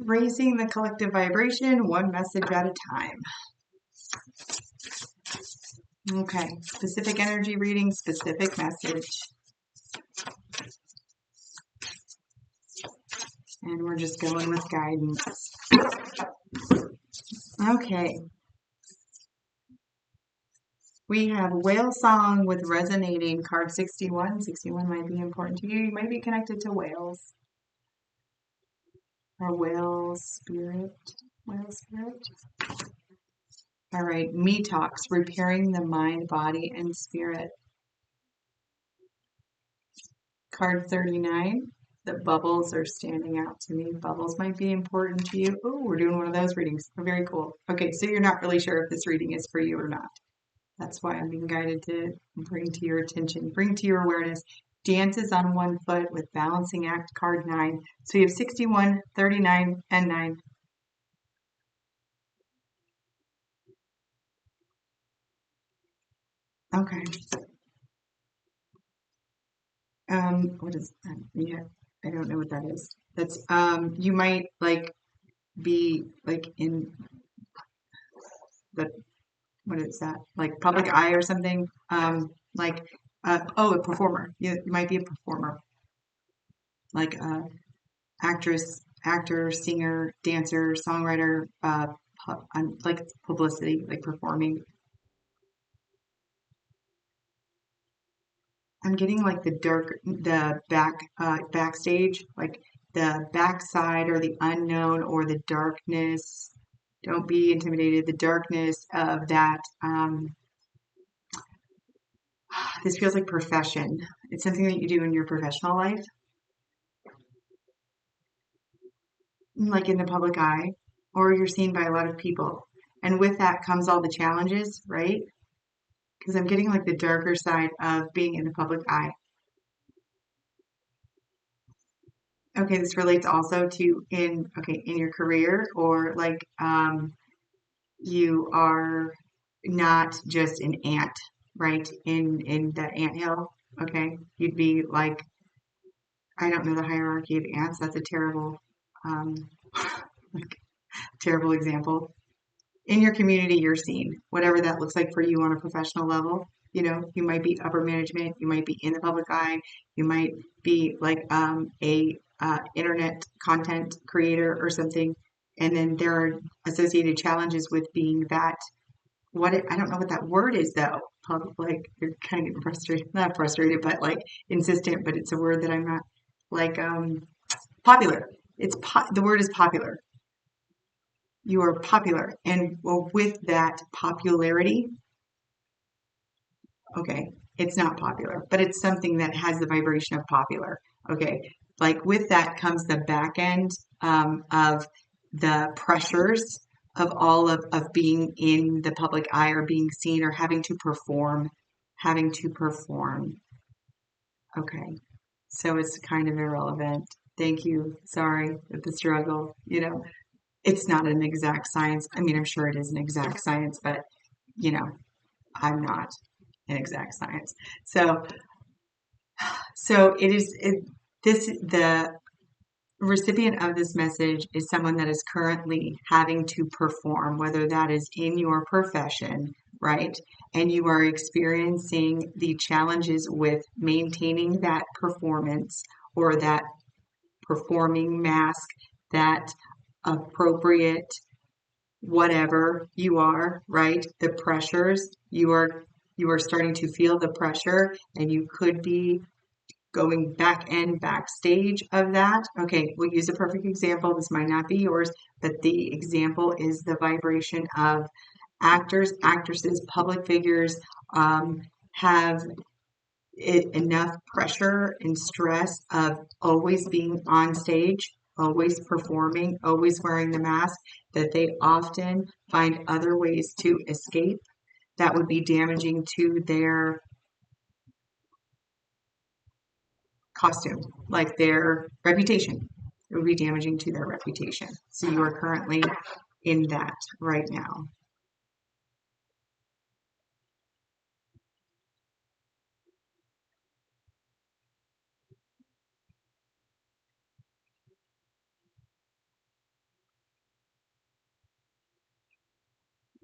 Raising the collective vibration, one message at a time. Okay, specific energy reading, specific message. And we're just going with guidance. Okay. We have Whale Song with Resonating, card 61. 61 might be important to you. You might be connected to whales. Or whale spirit. Whale spirit. All right, Me Talks, repairing the mind, body, and spirit. Card 39. The bubbles are standing out to me. Bubbles might be important to you. Oh, we're doing one of those readings. Very cool. Okay, so you're not really sure if this reading is for you or not. That's why I'm being guided to bring to your attention, bring to your awareness. Dances on one foot with balancing act, card 9. So you have 61, 39, and 9. Okay. What is that? Yeah, I don't know what that is. That's you might like be like in the, what is that? Like public eye or something. Like oh, a performer. You might be a performer, like actress, actor, singer, dancer, songwriter, like publicity, like performing. I'm getting like the backstage, like the backside or the unknown or the darkness. Don't be intimidated. The darkness of that. This feels like profession. It's something that you do in your professional life, like in the public eye, or you're seen by a lot of people. And with that comes all the challenges, right? Because I'm getting like the darker side of being in the public eye. Okay, this relates also to in your career, or like you are not just an ant, right? In the anthill. Okay. You'd be like, I don't know the hierarchy of ants. That's a terrible um like terrible example. In your community, you're seen, whatever that looks like for you on a professional level. You might be upper management, you might be in the public eye, you might be like a internet content creator or something. And then there are associated challenges with being that. I don't know what that word is though. Like you're kind of getting frustrated, not frustrated, but like insistent. But it's a word that I'm not like popular. The word is popular. You are popular, and well, with that popularity, okay, it's not popular, but it's something that has the vibration of popular. Okay, like with that comes the back end of the pressures of all of being in the public eye or being seen or having to perform, having to perform. Okay, so it's kind of irrelevant. Thank you. Sorry with the struggle. It's not an exact science. I mean, I'm sure it is an exact science, but you know, I'm not an exact science. So the recipient of this message is someone that is currently having to perform, whether that is in your profession, right? And you are experiencing the challenges with maintaining that performance or that performing mask, that appropriate whatever you are, right? The pressures, you are starting to feel the pressure, and you could be going backstage of that. Okay, we'll use a perfect example. This might not be yours, but the example is the vibration of actors, actresses, public figures have enough pressure and stress of always being on stage, always performing, always wearing the mask, that they often find other ways to escape that would be damaging to their costume, like their reputation. It would be damaging to their reputation. So you are currently in that right now.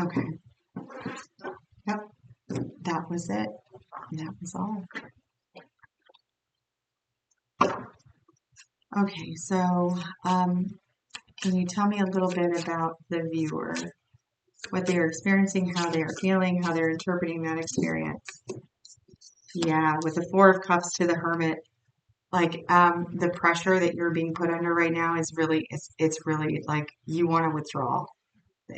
Okay. Yep. That was it. That was all. Okay. So, can you tell me a little bit about the viewer, what they are experiencing, how they are feeling, how they're interpreting that experience? Yeah, with the Four of Cups to the Hermit, like the pressure that you're being put under right now is really, it's really like you want to withdraw.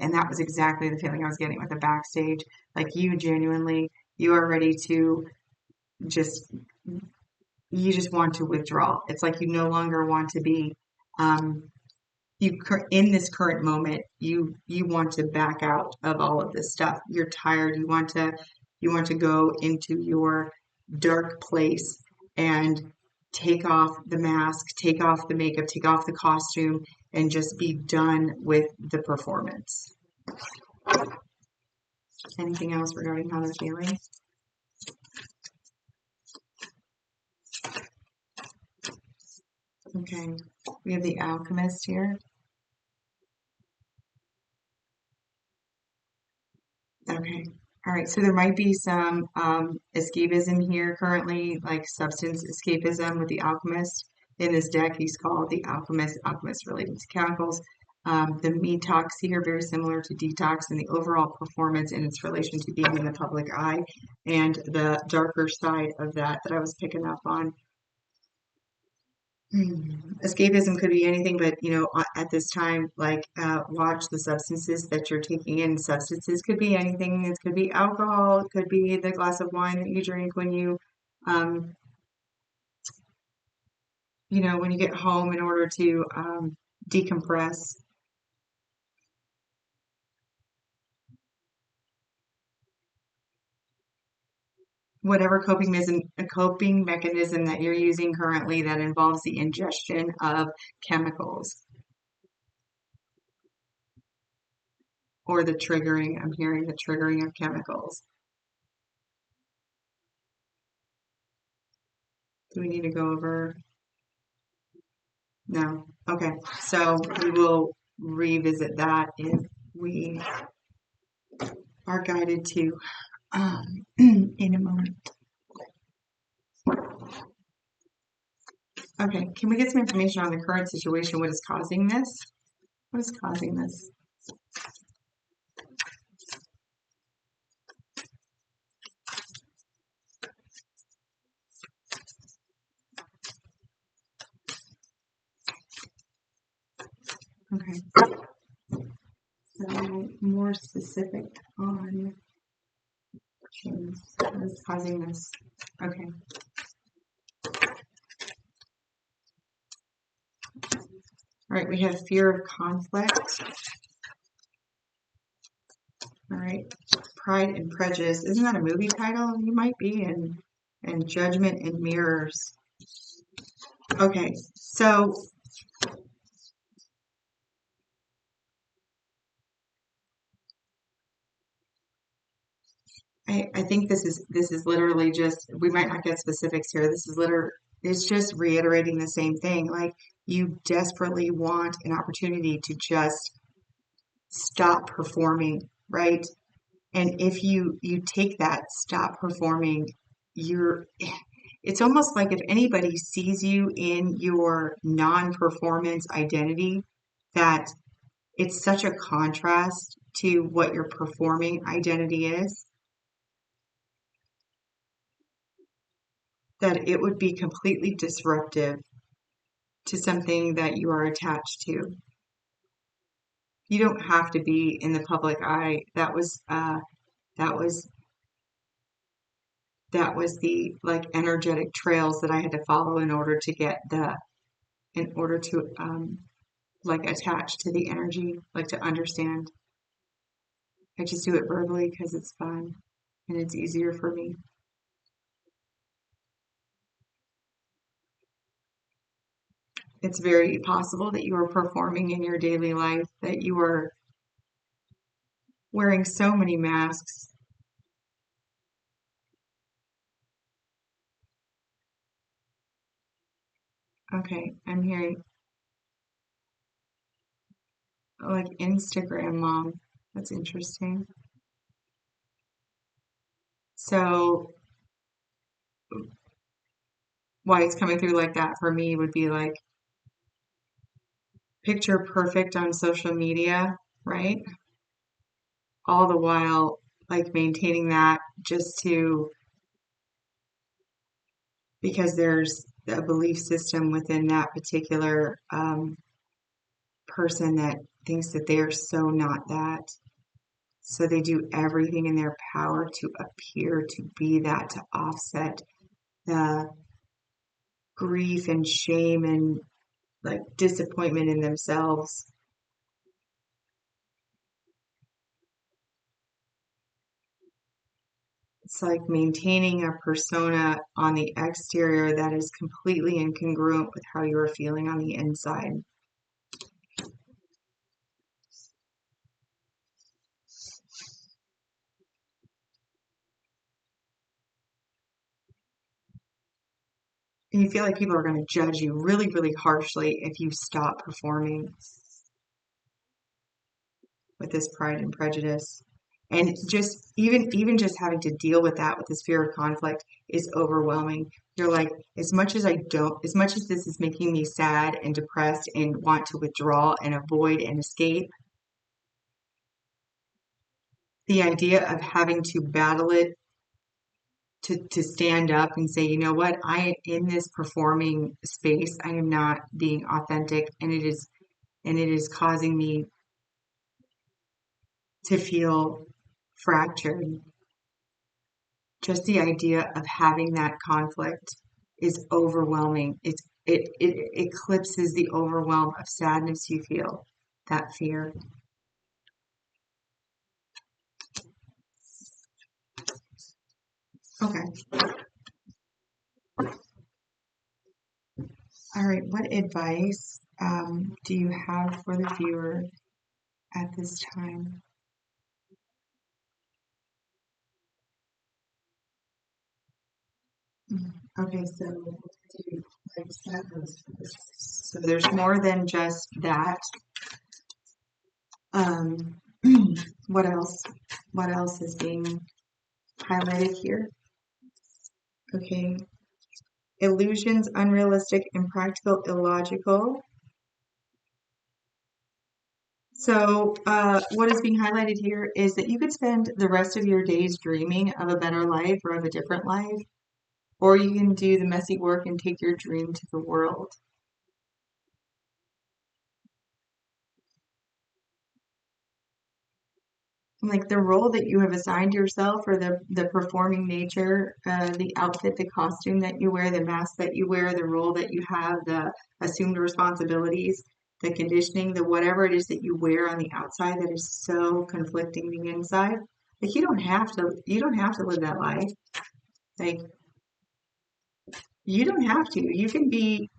And that was exactly the feeling I was getting with the backstage. Like you genuinely, you are ready to just, you just want to withdraw. It's like you no longer want to be, um, in this current moment, you want to back out of all of this stuff. You're tired. You want to go into your dark place and take off the mask, take off the makeup, take off the costume, and just be done with the performance. Anything else regarding how they're feeling? Okay, we have the Alchemist here. Okay. All right. So there might be some escapism here currently, like substance escapism with the alchemist. In this deck, he's called the alchemist, alchemist related to chemicals. The detox here, very similar to detox and the overall performance in its relation to being in the public eye, and the darker side of that I was picking up on. Escapism could be anything, but at this time, like watch the substances that you're taking in. Substances could be anything. It could be alcohol. It could be the glass of wine that you drink when um, when you get home in order to decompress. Whatever coping mechanism that you're using currently that involves the ingestion of chemicals or the triggering. I'm hearing the triggering of chemicals. Do we need to go over? No. Okay. So we will revisit that if we are guided to in a moment. Okay. Can we get some information on the current situation? What is causing this? What is causing this? Okay. So more specific on what is causing this? Okay. All right. We have fear of conflict. All right. Pride and Prejudice. Isn't that a movie title? You might be in. And Judgment and Mirrors. Okay. So I think this is literally just, we might not get specifics here. This is literally, it's just reiterating the same thing. Like you desperately want an opportunity to just stop performing, right? And if you take that stop performing, you're it's almost like if anybody sees you in your non-performance identity, that it's such a contrast to what your performing identity is, that it would be completely disruptive to something that you are attached to. You don't have to be in the public eye. That was that was the like energetic trails that I had to follow in order to like attach to the energy, like to understand. I just do it verbally because it's fun and it's easier for me. It's very possible that you are performing in your daily life, that you are wearing so many masks. Okay, I'm hearing like Instagram mom. That's interesting. So why it's coming through like that for me would be like picture perfect on social media, right? All the while like maintaining that just to because there's a belief system within that particular person that thinks that they are so not that. So they do everything in their power to appear to be that, to offset the grief and shame and like disappointment in themselves. It's like maintaining a persona on the exterior that is completely incongruent with how you are feeling on the inside. And you feel like people are going to judge you really, really harshly if you stop performing with this pride and prejudice. And just even just having to deal with that with this fear of conflict is overwhelming. You're like, as much as this is making me sad and depressed and want to withdraw and avoid and escape, the idea of having to battle it to stand up and say, you know what, I in this performing space, I am not being authentic and it is causing me to feel fractured. Just the idea of having that conflict is overwhelming. It eclipses the overwhelm of sadness you feel, that fear. Okay. All right. What advice do you have for the viewer at this time? Okay, so so there's more than just that. Um, what else? What else is being highlighted here? Okay, illusions, unrealistic, impractical, illogical. So, what is being highlighted here is that you could spend the rest of your days dreaming of a better life or of a different life, or you can do the messy work and take your dream to the world. Like the role that you have assigned yourself, or the performing nature, the outfit, the costume that you wear, the mask that you wear, the role that you have, the assumed responsibilities, the conditioning, the whatever it is that you wear on the outside that is so conflicting the inside. Like you don't have to live that life. Like you don't have to. You can be,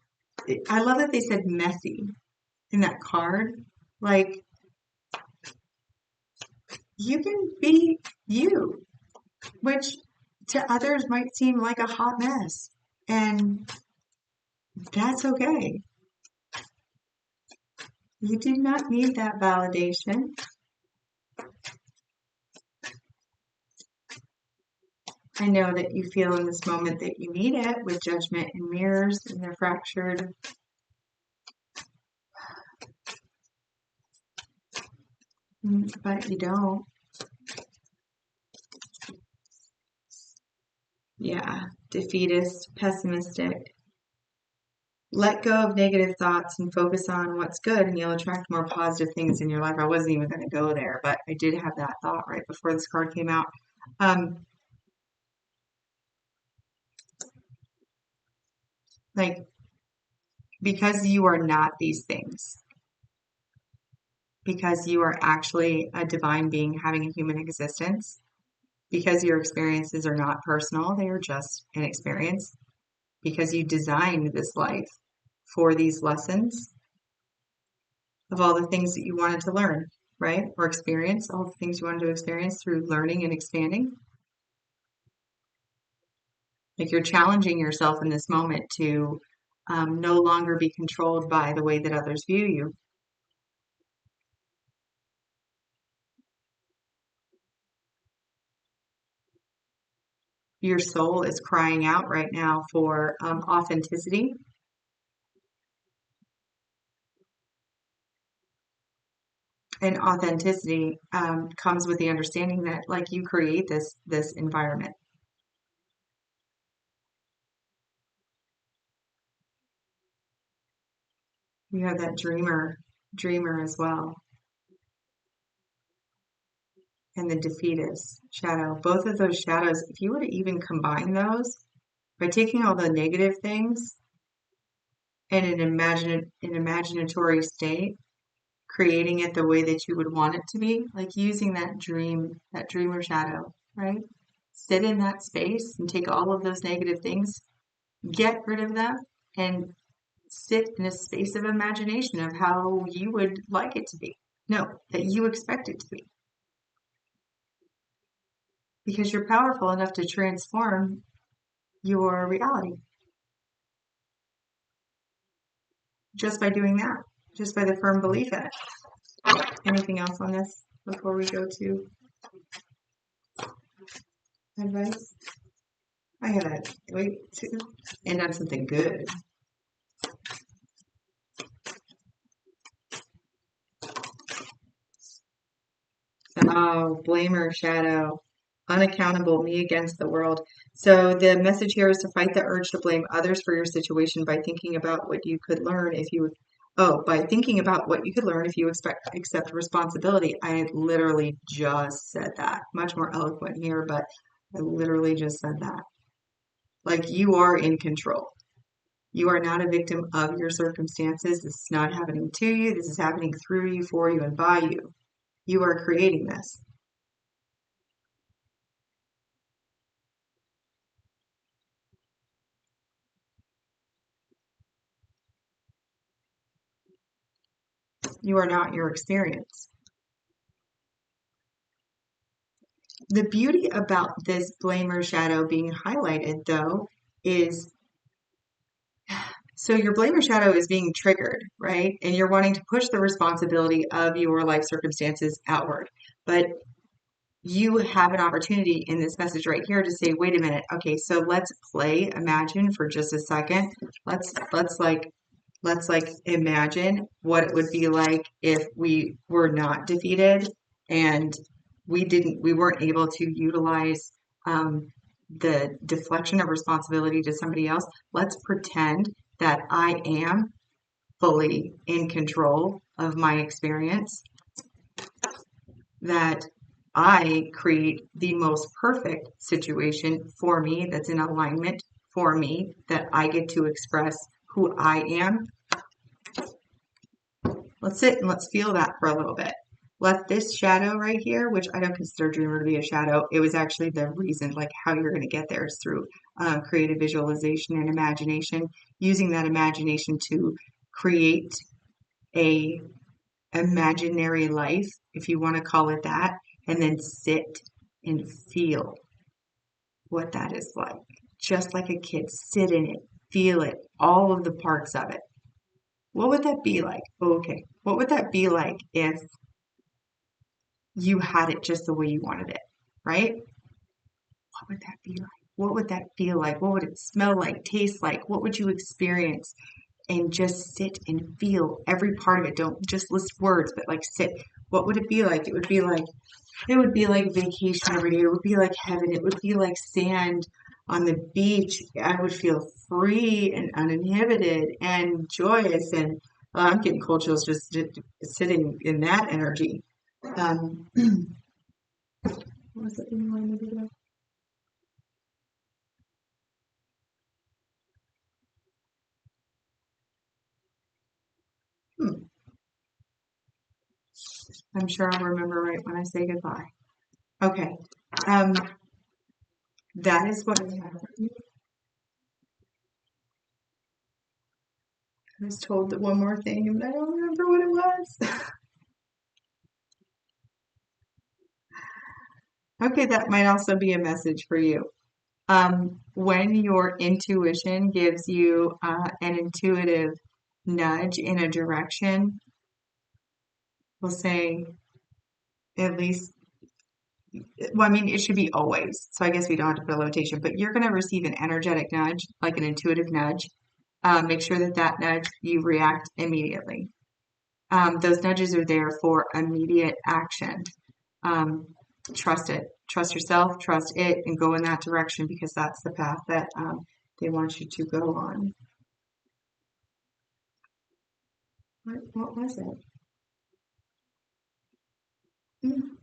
I love that they said messy in that card. Like you can be you, which to others might seem like a hot mess. And that's okay. You do not need that validation. I know that you feel in this moment that you need it with judgment and mirrors and they're fractured, but you don't. Yeah, defeatist, pessimistic. Let go of negative thoughts and focus on what's good, and you'll attract more positive things in your life. I wasn't even going to go there, but I did have that thought right before this card came out. Um, like, because you are not these things, because you are actually a divine being having a human existence, because your experiences are not personal, they are just an experience, because you designed this life for these lessons of all the things that you wanted to learn, right? Or experience, all the things you wanted to experience through learning and expanding. Like you're challenging yourself in this moment to no longer be controlled by the way that others view you. your soul is crying out right now for authenticity. And authenticity comes with the understanding that like you create this environment. You have that dreamer as well, and the defeatist shadow. Both of those shadows, if you were to even combine those by taking all the negative things in an imaginatory state, creating it the way that you would want it to be, like using that dreamer shadow, right? Sit in that space and take all of those negative things, get rid of them, and sit in a space of imagination of how you would like it to be. No, that you expect it to be. Because you're powerful enough to transform your reality just by doing that, just by the firm belief in it. Anything else on this before we go to advice? I gotta wait to end on something good. Oh, blamer shadow, unaccountable, me against the world. So the message here is to fight the urge to blame others for your situation by thinking about what you could learn if you by thinking about what you could learn if you accept responsibility. I had literally just said that. Much more eloquent here, but I literally just said that. Like you are in control. You are not a victim of your circumstances. This is not happening to you. This is happening through you, for you, and by you. You are creating this. You are not your experience. The beauty about this blamer shadow being highlighted, though, is so your blamer shadow is being triggered, right? And you're wanting to push the responsibility of your life circumstances outward. But you have an opportunity in this message right here to say, wait a minute, okay, so let's imagine for just a second. Let's imagine what it would be like if we were not defeated and we weren't able to utilize the deflection of responsibility to somebody else. Let's pretend that I am fully in control of my experience, that I create the most perfect situation for me that's in alignment for me, that I get to express who I am. Let's sit and let's feel that for a little bit. Let this shadow right here, which I don't consider dreamer to be a shadow, it was actually the reason, like how you're going to get there is through creative visualization and imagination, using that imagination to create a imaginary life, if you want to call it that, and then sit and feel what that is like. Just like a kid, sit in it, feel it, all of the parts of it. What would that be like? Okay, what would that be like if you had it just the way you wanted it, right? What would that be like? What would that feel like? What would it smell like, taste like? What would you experience? And just sit and feel every part of it. Don't just list words, but like sit. What would it be like? It would be like vacation every day. It would be like heaven. It would be like sand on the beach. I would feel free and uninhibited and joyous. And I'm getting cold chills just sitting in that energy. What was it you wanted me to do? Hmm. I'm sure I'll remember right when I say goodbye. Okay. Um, that is what I have. I was told that one more thing, and I don't remember what it was. Okay, that might also be a message for you. When your intuition gives you an intuitive nudge in a direction, we'll say at least well, I mean, it should be always. So I guess we don't have to put a limitation, but you're going to receive an energetic nudge, like an intuitive nudge. Make sure that that nudge, you react immediately. Those nudges are there for immediate action. Um, trust it. Trust yourself, trust it, and go in that direction because that's the path that they want you to go on. What was it? Mm.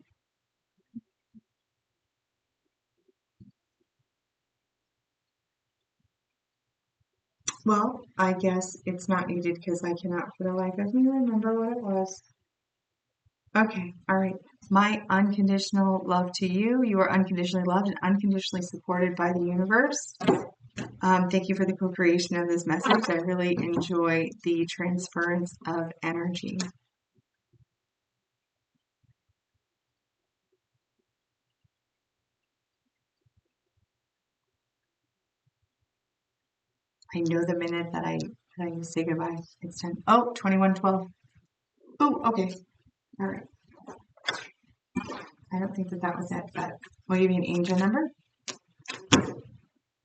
Well, I guess it's not needed because I cannot for the life of me remember what it was. Okay, all right. My unconditional love to you. You are unconditionally loved and unconditionally supported by the universe. Thank you for the co-creation of this message. I really enjoy the transference of energy. I know the minute that I say goodbye. It's 10. Oh, 21:12. Oh, okay. All right. I don't think that that was it, but will you be an angel number?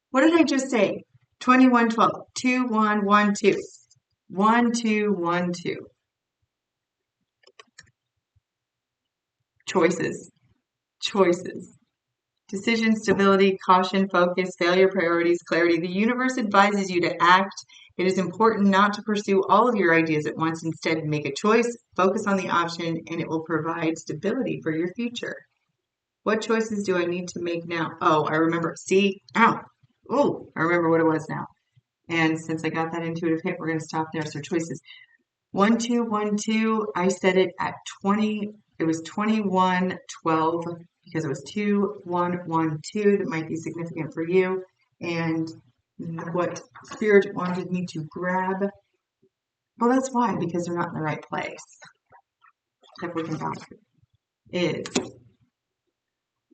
What did I just say? 21:12. 2112. 1212. Choices. Choices. Decision, stability, caution, focus, failure, priorities, clarity. The universe advises you to act. It is important not to pursue all of your ideas at once. Instead, make a choice, focus on the option, and it will provide stability for your future. What choices do I need to make now? Oh, I remember. See? Ow. Oh, I remember what it was now. And since I got that intuitive hit, we're going to stop there. So choices. 1212. I said it at 20. It was 2112 because it was 2112. That might be significant for you. And what Spirit wanted me to grab. Well, that's why, because they're not in the right place. If we can bounce is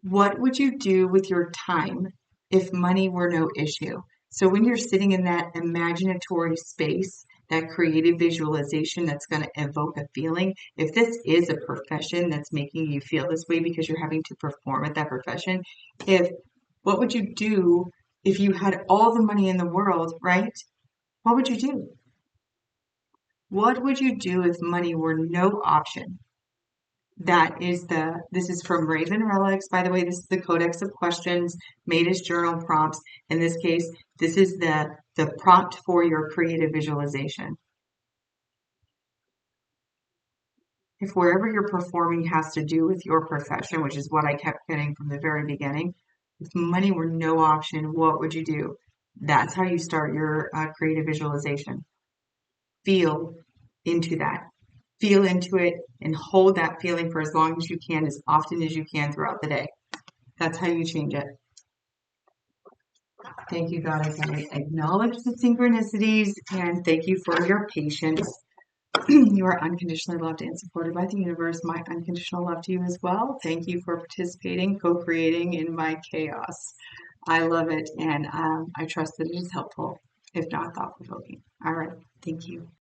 what would you do with your time if money were no issue? So when you're sitting in that imaginatory space, that creative visualization that's going to evoke a feeling, if this is a profession that's making you feel this way because you're having to perform at that profession, if what would you do if you had all the money in the world, right? What would you do? What would you do if money were no option? This is from Raven Relics. By the way, this is the Codex of Questions made as journal prompts. In this case, this is the prompt for your creative visualization. If wherever you're performing has to do with your profession, which is what I kept getting from the very beginning, if money were no option, what would you do? That's how you start your creative visualization. Feel into that. Feel into it and hold that feeling for as long as you can, as often as you can throughout the day. That's how you change it. Thank you, God. I acknowledge the synchronicities and thank you for your patience. You are unconditionally loved and supported by the universe. My unconditional love to you as well. Thank you for participating, co-creating in my chaos. I love it and I trust that it is helpful, if not thought-provoking. All right. Thank you.